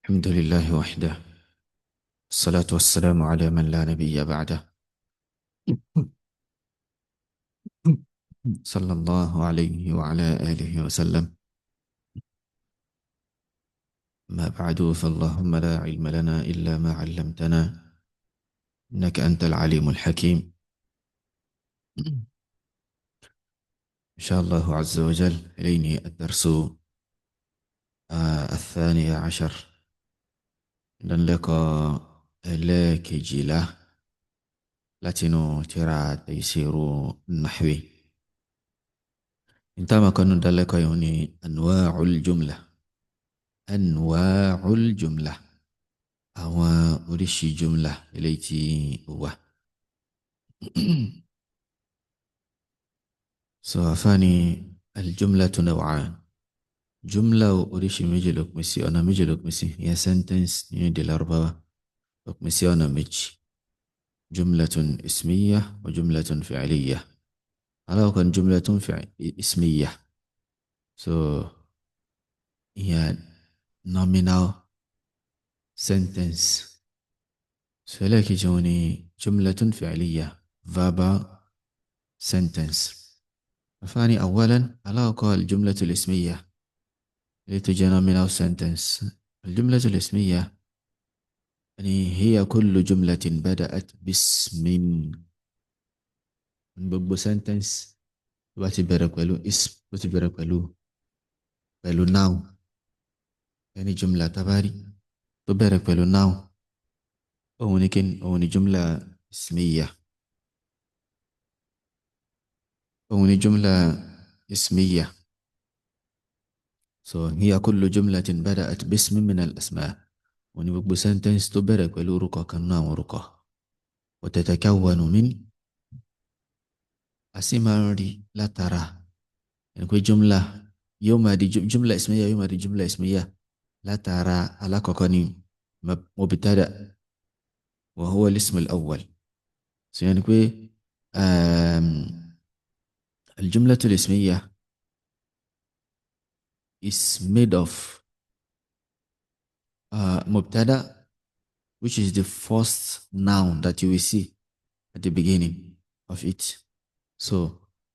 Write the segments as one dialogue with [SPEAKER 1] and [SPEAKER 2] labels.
[SPEAKER 1] الحمد لله وحده، الصلاة والسلام على من لا نبي بعده، صلى الله عليه وعلى آله وسلم. ما بعد، فاللهم لا علم لنا إلا ما علمتنا، إنك أنت العليم الحكيم. إن شاء الله عز وجل إليني الدرس الثاني عشر. لن لقى لك جيلة لاتنو ترى تيسير النحوي. انتما كانوا دلك يوني أنواع الجملة. أنواع الجملة àwọn oríṣi jumla eléyìí tí ó wà. So àfáàní aljumlatu naw'an. Jumla oríṣi méjì ló pín sí, ọ̀nà méjì ló pín sí, ìyẹn sentence nínú èdè Lárúbáwá ló pín sí ọ̀nà méjì. Jumlatun ismiyya wa jumlatun fi'liyya. Alákọ̀ọ́kọ́ ni jumlatun ismiyya. So ìyẹn nominal sentence. So ẹlẹ́ẹ̀kejì wọn ni jumlatun fi'liyya, verbal sentence. الثاني أولا علاقة الجملة الاسمية لتجينا من sentence. الجملة الاسمية يعني هي كل جملة بدأت باسم. بب sentence وتبرك له اسم وتبرك له noun. يعني جملة تباري تبرك له noun أو جملة اسمية أو جملة اسمية. So هي كل جملة بدأت باسم من الأسماء. ونبقى sentence تبرك له رقة كنا ورقة، وتتكون من أسماري لا ترى. يعني كل جملة يوم هذه جملة اسمية، يوم هذه جملة اسمية لا ترى على كوني مبتدأ وهو الاسم الأول. يعني كل الجملة الاسمية is made of مبتدأ, which is the first noun that you will see at the beginning of it. So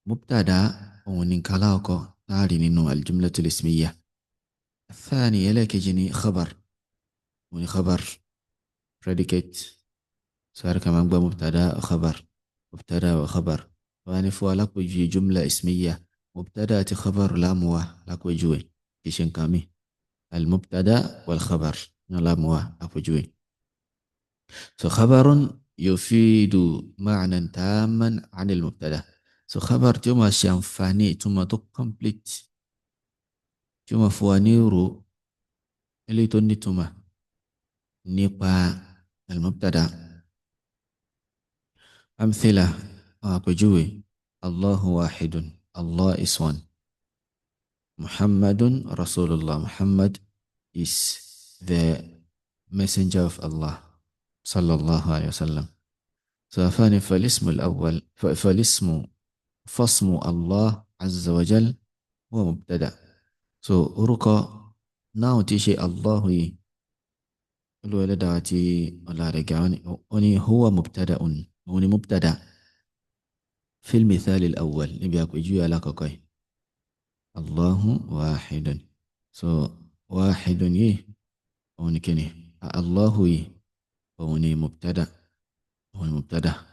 [SPEAKER 1] مبتدأ ونكلاكو تاري نينو الجملة الاسمية. الثاني لك جني خبر، وني خبر predicate. صار كمان مبتدأ خبر، مبتدأ وخبر. وأنا فوالك وجي جملة اسمية مبتدأ خبر لا موا لك وجوي كيشن كامي المبتدأ والخبر لا موا لك وجوي. So خبر يفيد معنى تاما عن المبتدأ. So خبر تما شانفاني تما تو complete تما فوانيرو اللي توني تما نيبا المبتدأ. أمثلة بجوي الله واحد، الله is one. محمد رسول الله، محمد is the messenger of Allah صلى الله عليه وسلم. فثاني فالاسم الأول فاسم الله عز وجل هو مبتدأ. So أرقى ناو تيشي الله الولداتي ولا رجعني هو مبتدأ، هوني مبتدأ في المثال الأول نبي أكو يجي على كوكاي الله واحد. So واحد هوني كني الله هوني مبتدأ، هوني مبتدأ.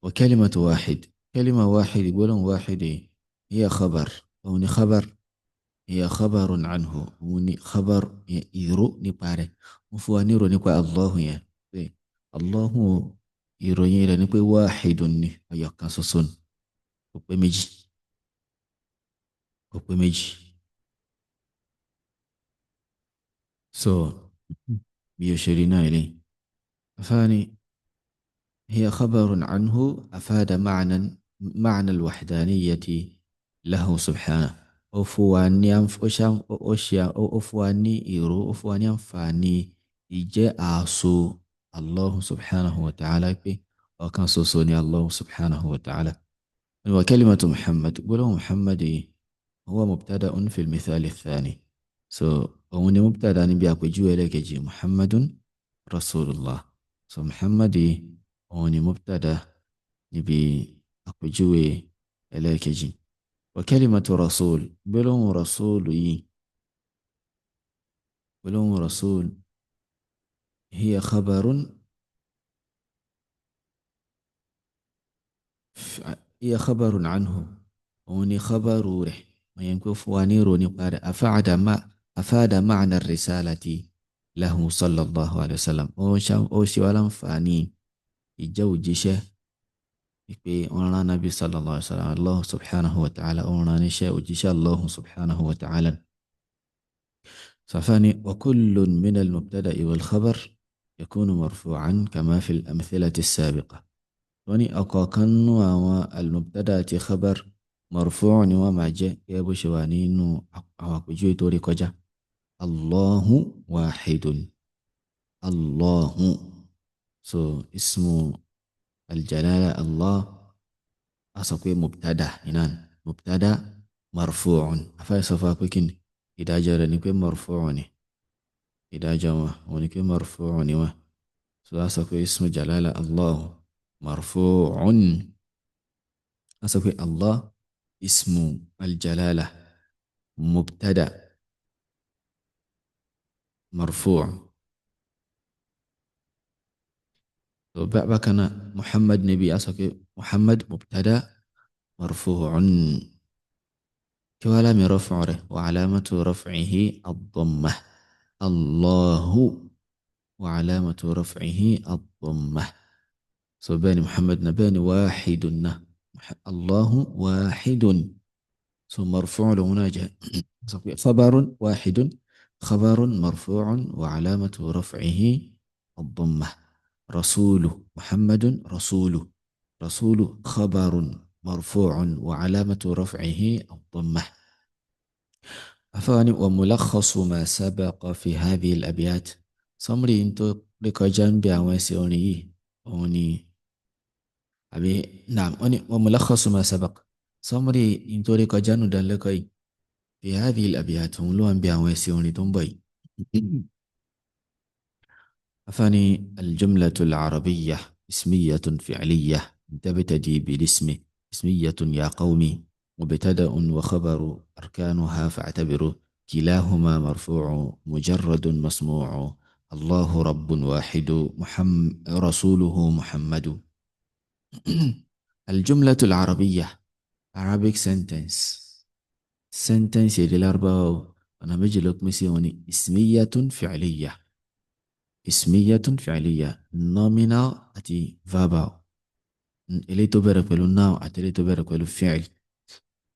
[SPEAKER 1] وكلمة واحد، كلمة واحد يقولون واحد هي خبر، هوني خبر، هي خبر عنه، هوني خبر يرو نبارة مفوانيرو نقول الله الله يروي نقول واحد أيها كاسوسون وبمجي وبمجي. So بيشيرنا إليه. ثاني هي خبر عنه أفاد معنى الوحدانية له سبحانه. أفواني أنفشام أشياء أفواني إيرو أفواني أنفاني إجاء أسو الله سبحانه وتعالى بي وكان سوسوني الله سبحانه وتعالى. وكلمة محمد قوله محمد هو مبتدأ في المثال الثاني. So òun ni mubtada níbi àpèjúwe ẹlẹ́ẹ̀kejì muhammadun rasulullah. So muhammadi òun ni mubtada níbi àpèjúwe ẹlẹ́ẹ̀kejì. Wa kalimatu rasul gbólóhùn rasul yìí gbólóhùn rasul hiya khabarun hiya khabarun anhu òun ni khabaru rẹ̀ òyìn pé fún wa ní ìròyìn nípa rẹ̀ afáàdà ma'na risalati lahu sallallahu alayhi wa sallam ó ṣe wá láǹfààní ìjẹ́ òjíṣẹ́ pé wọ́n rán nabi sallallahu alayhi wa sallam Allah subhanahu wa ta'ala ó rán níṣẹ́ òjíṣẹ́ Allah subhanahu wa ta'ala. صفاني وكل من المبتدأ والخبر يكون مرفوعا كما في الأمثلة السابقة. وني أقاكن المبتدأ خبر مرفوع وما جاء يابو شوانين أواكجوي توري كجا الله واحد الله اسم الجلالة الله أسقي مبتدأ إنان مبتدأ مرفوع أفاي صفاكوكين إذا جرى نكوي مرفوعني إذا جمع ونكوي مرفوعني أسقي اسم جلالة الله مرفوع أسقي الله اسم الجلالة مبتدأ مرفوع. بكنا محمد نبي أسقي محمد مبتدأ مرفوع كوالام رفعه وعلامة رفعه الضمة الله وعلامة رفعه الضمة. بين محمد نبان واحد الله واحد مرفوع لمناجة خبر واحد خبر مرفوع وعلامة رفعه الضمة. رسول محمد رسول خبر مرفوع وعلامة رفعه الضمة. أفاني وملخص ما سبق في هذه الأبيات صمري انتو لكجان بأواسيوني أوني أبي نعم أوني وملخص ما سبق صمري انتو لكجان دلكي في هذه الأبيات هم لون بأواسيوني تنبي. أفاني الجملة العربية اسمية فعلية تبتدي بالاسم اسمية يا قومي مبتدأ وخبر أركانها فاعتبروا كلاهما مرفوع مجرد مسموع الله رب واحد رسوله محمد. الجملة العربية Arabic sentence يدي الأربعة أنا مجلوك مسيوني اسمية فعلية nominal أتي verbal إلي تبرك بلو ناو أتلي تبرك بلو فعل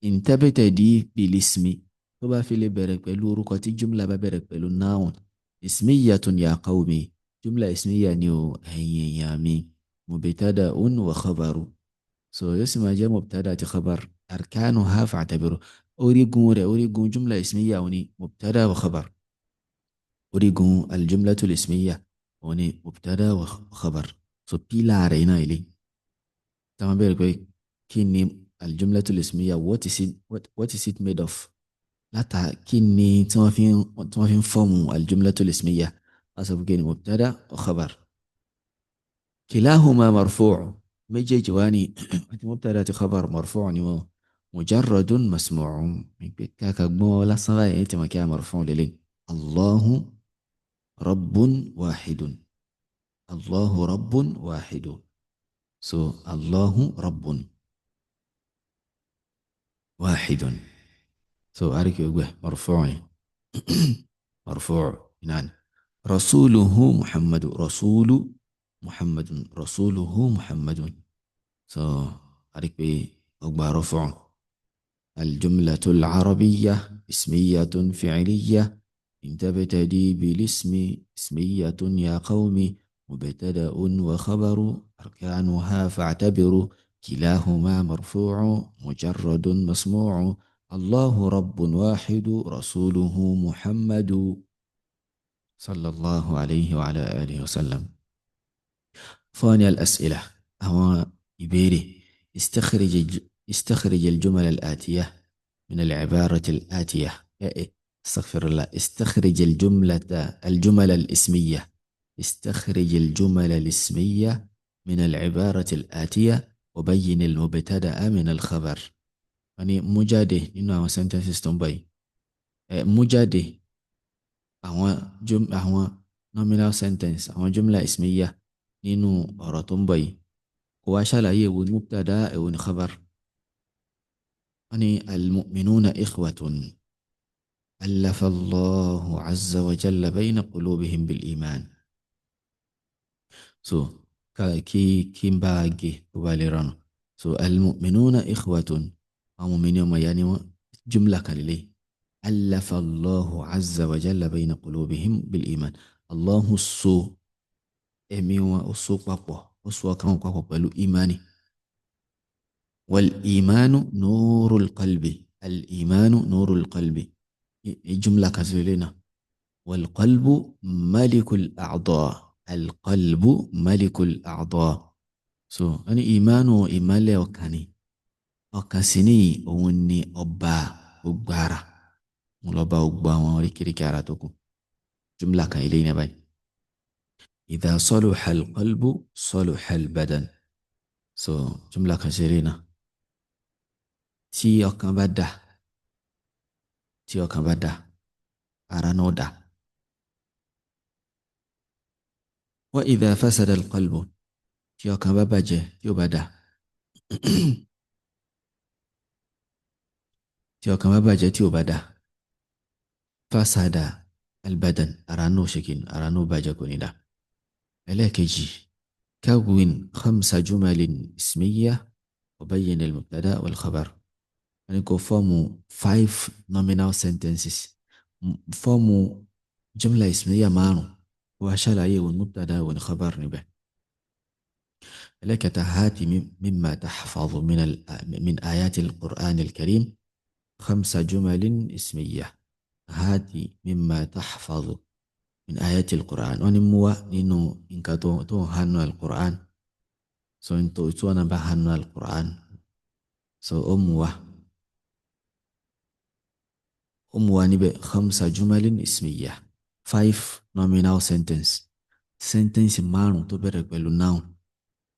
[SPEAKER 1] انتبت دي بالاسم تبا في لي برك بلو ركوتي جملة ببرك بلو ناو اسمية يا قومي جملة اسمية نيو هي يامي مبتدأ وخبر يسمى جاء مبتدأ خبر أركانها فاعتبروا أوريقون جملة اسمية وني مبتدأ وخبر أوريقون الجملة الاسمية وني مبتدأ وخبر بيلا رينا إلي تمام بيرك كيني الجملة الاسمية what is it made of لا كيني تمافين فهم الجملة الاسمية أصبح كيني مبتدأ وخبر كلاهما مرفوع ميجي جواني مبتدأ خبر مرفوع مجرد مسموع كاكا لا صلاة انت ما كان مرفوع للي الله رب واحد الله رب واحد الله رب واحد أريك يقول مرفوع مرفوع نعم. رسوله محمد رسوله محمد أريك يقول رفع. الجملة العربية اسمية فعلية تبتدي بالاسم اسمية يا قوم مبتدأ وخبر أركانها فاعتبروا كلاهما مرفوع مجرد مسموع الله رب واحد رسوله محمد صلى الله عليه وعلى آله وسلم. ثاني الأسئلة هو إبيري استخرج الجمل الآتية من العبارة الآتية استغفر الله. استخرج الجمل الاسمية. استخرج الجمل الاسمية من العبارة الآتية وبين المبتدأ من الخبر. يعني مجاده إنه sentences تنبي مجاده àwọn nominal sentence àwọn jumla ismiya nínú ọ̀rọ̀ tó ń bọ̀ yìí kó wá ṣàlàyé èwo ni mubtada èwo ni khabar. wọ́n ní almu'minuna ikhwatun allafa Allahu azza wa jalla bayna qulubihim bil iman. So kí n bá a gé tó bá lè rọrùn. So almu'minuna ikhwatun àwọn mùmínì ọmọ ìyá ni wọ́n. jumla kan lélẹ́yìí. ألف الله عز وجل بين قلوبهم بالإيمان. الله سو ẹ̀mí wọn ó so papọ̀ ó so ọkàn wọn papọ̀ pẹ̀lú ìmánì. والإيمان نور القلب. الإيمان نور القلب. جملة كسرنا. والقلب ملك الأعضاء. القلب ملك الأعضاء. so ẹni ìmánu ìmálẹ̀ ọkàn ni. ọkàn sì ní òun ni ọba gbogbo ara. mo lọ bá gbogbo àwọn oríkèéríkèé ara tó kù. jumla kan ilé ní báyìí. إذا صلح القلب صلح البدن. so jumla kan ṣe rí náà. tí ọkàn bá dá tí ọkàn bá dá ara náà dá. وإذا فسد القلب tí ọkàn bá bàjẹ́ tí ó bá dá tí ọkàn bá bàjẹ́ tí ó bá dá فسد البدن ara náà ṣe kí ni ara náà bàjẹ́ kò ní dá. ẹlẹ́ẹ̀kejì كون 5 جمل اسمية وبين المبتدأ والخبر. يعني كو فورمو 5 nominal sentences. فورمو جملة اسمية مانو وشال عليه والمبتدأ والخبر نبه. لك هاتي مما تحفظ من آيات القرآن الكريم 5 جمل اسمية. هاتي مما تحفظ من آيات القرآن. ونموا نينو إنك تو هانو القرآن. so into itu ana bahan Al-Quran. so umwa ni be 5 jumalin ismiyah. 5 nominal sentence márùn tó bẹ̀rẹ̀ pẹ̀lú noun.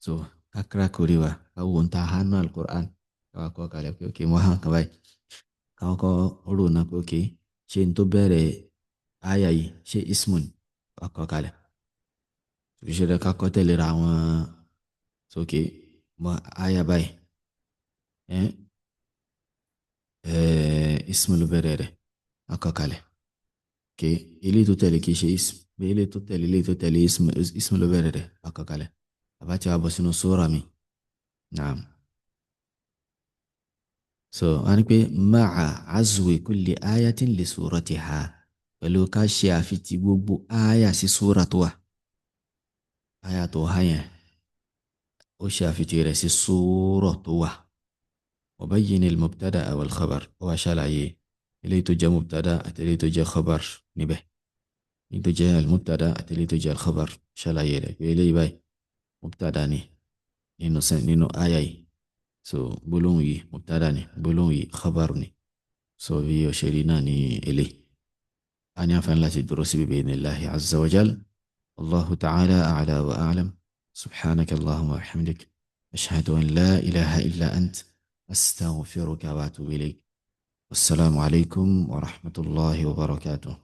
[SPEAKER 1] so kakra kuriwa kawo nta hanu Al-Quran kawa ko kale pé okay mo han kan báyìí kawa ko ro na pé okay ṣé n tó bẹ̀rẹ̀ aya yìí ṣé ismun ko kale so ṣe de ka ko tẹ̀lé ra wọn. so okay mo aya báyìí ismu ló bẹ̀rẹ̀ rẹ̀ akọkalẹ̀. okay ilé tó tẹ̀lé kìí ṣe ism bí ilé tó tẹ̀lé ismu ló bẹ̀rẹ̀ rẹ̀ akọkalẹ̀. àbátí wa bọ̀ sínú sura mi. naam. so wọ́n ní pé ma'a azwi kulli ayatin li suratiha. pẹ̀lú ká ṣe àfitì gbogbo aya sí sura tó wà. aya tó wà yẹn ó ṣe àfitì rẹ̀ sí sura tó wà. وبين المبتدأ والخبر. وشال عليه اللي تجا مبتدأ اللي تجا خبر نبه. اللي تجا المبتدأ اللي تجا الخبر شال عليه اللي باي مبتدأ ني نينو آية. so بلوني مبتدأ ني بلوني خبر ني. so بيو شرينا ني إلي أنا فان لا تدرس بإذن الله عز وجل. الله تعالى أعلى وأعلم. سبحانك اللهم وبحمدك أشهد أن لا إله إلا أنت أستغفرك وأتوب إليك. والسلام عليكم ورحمة الله وبركاته.